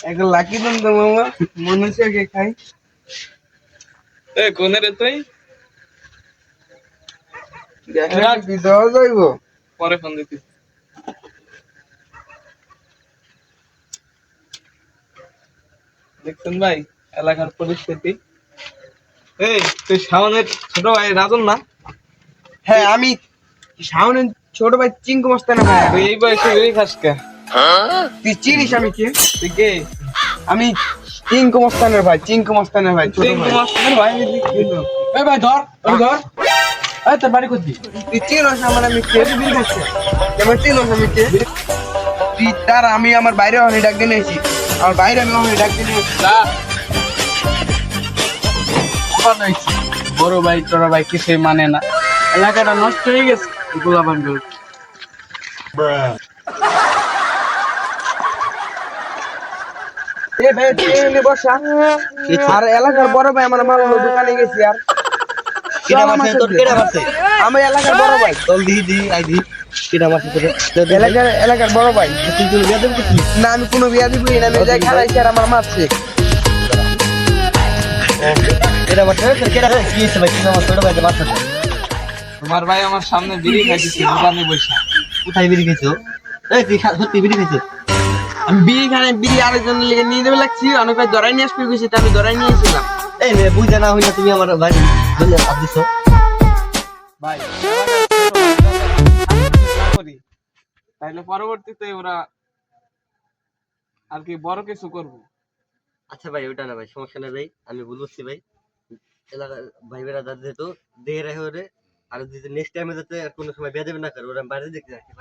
এক লাকি দেন তো মামা, মনুষ্যকে খাই। এ কোনে রে তুই? দেখা কি দেওয়া যাইব? পরে ফোন দিতি। দেখছেন ভাই এলাকার পরিস্থিতি। এই তুই শাওনের ছোট ভাই রাজন না? হ্যাঁ আমি শাওনের ছোট ভাই চিঙ্কু মস্তানা ভাই। তুই এই বয়সে বিড়ি খাস কে? তুই চিনিস আমি কে? তুই কে? আমি চিঙ্কু মস্তানের ভাই, চিঙ্কু মস্তানের ভাই, ছোট চিঙ্কু ভাই। মাস্টার ভাই কিন্তু এই ভাই ধর, ধর। এই তোর বাড়ি কোথায়? তুই চিনোস আমার, আমি কে? বিল খাচ্ছি আমার, চিনোস আমি কে? তুই তার আমি আমার বাইরে অনেক ডাক দিয়ে নিয়েছি, আমার বাইরে আমি অনেক ডাক দিয়ে নিয়েছি। যা। বড় ভাই ছোট ভাই কিছুই মানে না, এলাকাটা নষ্ট হয়ে গেছে গোলাবান গুলো। এ ভাই তুই এনে বসা। আর এলাকার বড় ভাই আমার মাল দোকানে গেছি। আর আমি এলাকার বড় ভাই, এলাকার বড় ভাই। না আমি কোনো বিয়া দিবই না, আমি যাই খারাইছি আর আমার মারছে। তোমার ভাই আমার সামনে বিড়ি খাইতেছে দোকানে বসে। কোথায় বিড়ি খেয়েছো? এই তুই সত্যি বিড়ি খেয়েছো? আমি বিড়ি খানে বিড়ি আরেকজন লেগে নিয়ে দেবে লাগছি, অনেক ভাই ধরাই নিয়ে আসবে গেছি, আমি ধরাই নিয়ে এসেছিলাম। এই নে বুঝে না হইনা তুমি আমার ভাই ধরে হাত দিছো। ভাই করি তাইলে পরবর্তীতে ওরা আর কি বড় কিছু করবো। আচ্ছা ভাই ওটা না ভাই, সমস্যা নেই ভাই, আমি বুঝছি ভাই। এলাকার ভাই বেড়া দাদা যেহেতু দেহে রাখে ওরে, আর যদি নেক্সট টাইমে যাতে আর কোনো সময় বিয়া দেবে না করে ওরা বাইরে দেখতে যাচ্ছি ভাই।